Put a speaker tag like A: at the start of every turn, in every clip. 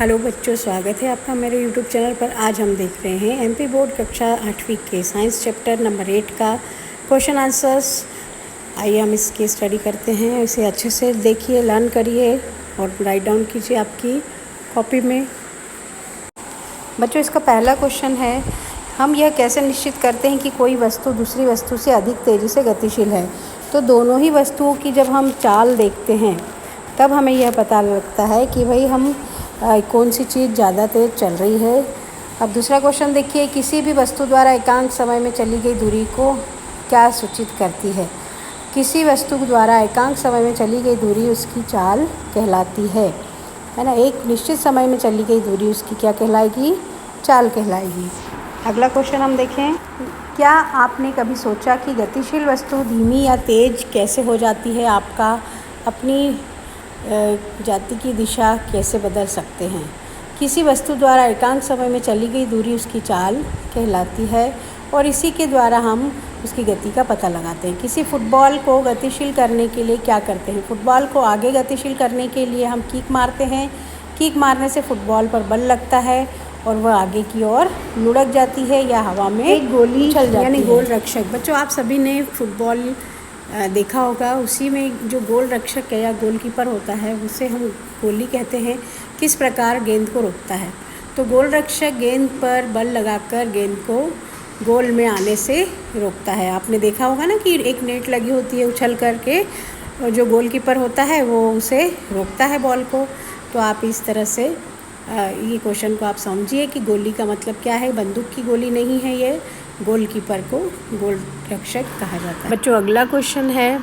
A: Hello बच्चों, स्वागत है आपका मेरे यूट्यूब चैनल पर। आज हम देख रहे हैं एमपी बोर्ड कक्षा 8वीं के साइंस चैप्टर नंबर 8 का क्वेश्चन आंसर्स। आइए हम इसकी स्टडी करते हैं। इसे अच्छे से देखिए, लर्न करिए और राइट डाउन कीजिए आपकी कॉपी में। बच्चों, इसका पहला क्वेश्चन है, हम यह कैसे निश्चित करते हैं कि कोई वस्तु दूसरी वस्तु से अधिक तेज़ी से गतिशील है। तो दोनों ही वस्तुओं की जब हम चाल देखते हैं तब हमें यह पता लगता है कि भाई हम कौन सी चीज़ ज़्यादा तेज़ चल रही है। अब दूसरा क्वेश्चन देखिए, किसी भी वस्तु द्वारा एकांक समय में चली गई दूरी को क्या सूचित करती है। किसी वस्तु द्वारा एकांक समय में चली गई दूरी उसकी चाल कहलाती है ना। एक निश्चित समय में चली गई दूरी उसकी क्या कहलाएगी, चाल कहलाएगी। अगला क्वेश्चन हम देखें, क्या आपने कभी सोचा कि गतिशील वस्तु धीमी या तेज़ कैसे हो जाती है। आपका अपनी जाति की दिशा कैसे बदल सकते हैं। किसी वस्तु द्वारा एकांक समय में चली गई दूरी उसकी चाल कहलाती है और इसी के द्वारा हम उसकी गति का पता लगाते हैं। किसी फुटबॉल को गतिशील करने के लिए क्या करते हैं। फुटबॉल को आगे गतिशील करने के लिए हम किक मारते हैं। किक मारने से फुटबॉल पर बल लगता है और वह आगे की ओर लुढ़क जाती है या हवा में एक गोली उछल जाती है, यानी गोल रक्षक। बच्चों, आप सभी ने फुटबॉल देखा होगा। उसी में जो गोल रक्षक है या गोलकीपर होता है उसे हम गोली कहते हैं। किस प्रकार गेंद को रोकता है। तो गोल रक्षक गेंद पर बल लगाकर गेंद को गोल में आने से रोकता है। आपने देखा होगा ना कि एक नेट लगी होती है उछल करके, और जो गोलकीपर होता है वो उसे रोकता है बॉल को। तो आप इस तरह से ये क्वेश्चन को आप समझिए कि गोली का मतलब क्या है। बंदूक की गोली नहीं है, ये गोलकीपर को गोल रक्षक कहा जाता है। बच्चों, अगला क्वेश्चन है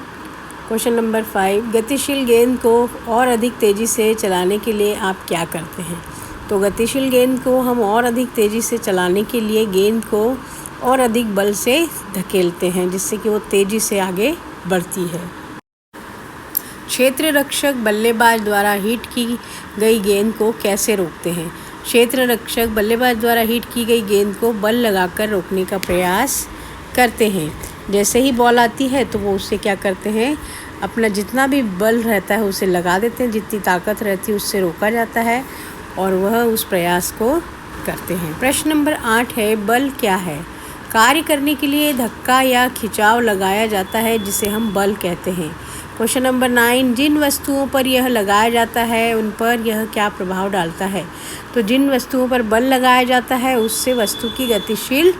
A: क्वेश्चन नंबर 5, गतिशील गेंद को और अधिक तेज़ी से चलाने के लिए आप क्या करते हैं। तो गतिशील गेंद को हम और अधिक तेज़ी से चलाने के लिए गेंद को और अधिक बल से धकेलते हैं जिससे कि वो तेज़ी से आगे बढ़ती है। क्षेत्र रक्षक बल्लेबाज द्वारा हिट की गई गेंद को कैसे रोकते हैं। क्षेत्र रक्षक बल्लेबाज द्वारा हिट की गई गेंद को बल लगाकर रोकने का प्रयास करते हैं। जैसे ही बॉल आती है तो वो उससे क्या करते हैं, अपना जितना भी बल रहता है उसे लगा देते हैं। जितनी ताकत रहती है उससे रोका जाता है और वह उस प्रयास को करते हैं। प्रश्न नंबर 8 है, बल क्या है। कार्य करने के लिए धक्का या खिंचाव लगाया जाता है जिसे हम बल कहते हैं। क्वेश्चन नंबर 9, जिन वस्तुओं पर यह लगाया जाता है उन पर यह क्या प्रभाव डालता है। तो जिन वस्तुओं पर बल लगाया जाता है उससे वस्तु की गतिशील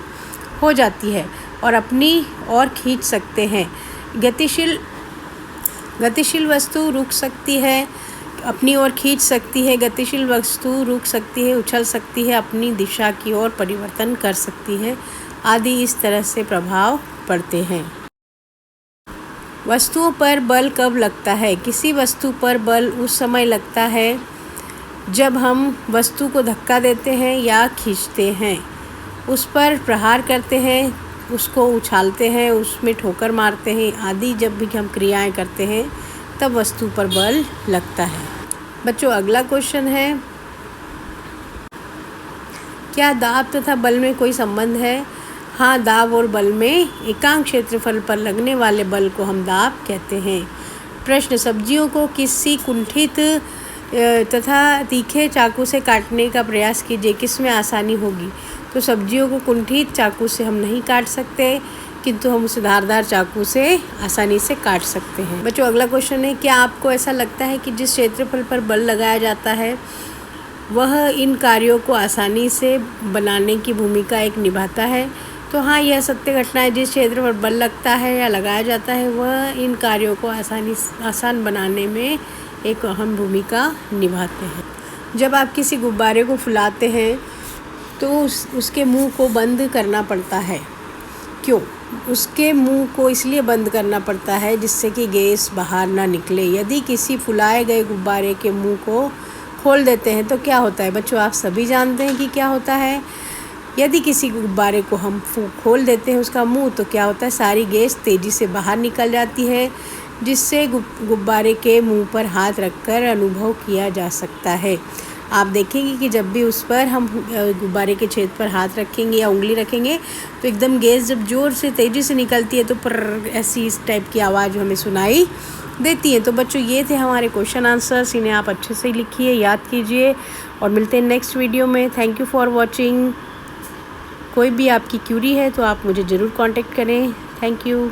A: हो जाती है और अपनी ओर खींच सकते हैं। गतिशील वस्तु रुक सकती है, अपनी ओर खींच सकती है। गतिशील वस्तु रुक सकती है, उछल सकती है, अपनी दिशा की ओर परिवर्तन कर सकती है आदि। इस तरह से प्रभाव पड़ते हैं। वस्तुओं पर बल कब लगता है। किसी वस्तु पर बल उस समय लगता है जब हम वस्तु को धक्का देते हैं या खींचते हैं, उस पर प्रहार करते हैं, उसको उछालते हैं, उसमें ठोकर मारते हैं आदि। जब भी हम क्रियाएं करते हैं तब वस्तु पर बल लगता है। बच्चों, अगला क्वेश्चन है, क्या दाब तथा बल में कोई संबंध है। हाँ, दाब और बल में एकांक क्षेत्रफल पर लगने वाले बल को हम दाब कहते हैं। प्रश्न, सब्जियों को किसी कुंठित तथा तीखे चाकू से काटने का प्रयास कीजिए, किसमें आसानी होगी। तो सब्जियों को कुंठित चाकू से हम नहीं काट सकते, किंतु हम उसे धारदार चाकू से आसानी से काट सकते हैं। बच्चों, अगला क्वेश्चन है, क्या आपको ऐसा लगता है कि जिस क्षेत्रफल पर बल लगाया जाता है वह इन कार्यों को आसानी से बनाने की भूमिका एक निभाता है। तो हाँ, यह सत्य घटना है। जिस क्षेत्र पर बल लगता है या लगाया जाता है वह इन कार्यों को आसान बनाने में एक अहम भूमिका निभाते हैं। जब आप किसी गुब्बारे को फुलाते हैं तो उसके मुंह को बंद करना पड़ता है। क्यों? उसके मुंह को इसलिए बंद करना पड़ता है जिससे कि गैस बाहर ना निकले। यदि किसी फुलाए गए गुब्बारे के मुंह को खोल देते हैं तो क्या होता है। बच्चों, आप सभी जानते हैं कि क्या होता है। यदि किसी गुब्बारे को हम खोल देते हैं उसका मुंह, तो क्या होता है, सारी गैस तेज़ी से बाहर निकल जाती है जिससे गुब्बारे के मुंह पर हाथ रखकर अनुभव किया जा सकता है। आप देखेंगे कि जब भी उस पर हम गुब्बारे के छेद पर हाथ रखेंगे या उंगली रखेंगे तो एकदम गैस जब ज़ोर से तेज़ी से निकलती है तो पर ऐसी इस टाइप की आवाज़ हमें सुनाई देती हैं। तो बच्चों ये थे हमारे क्वेश्चन आंसर्स, इन्हें आप अच्छे से लिखिए, याद कीजिए और मिलते हैं नेक्स्ट वीडियो में। Thank you for watching. कोई भी आपकी क्यूरी है तो आप मुझे ज़रूर कांटेक्ट करें। Thank you.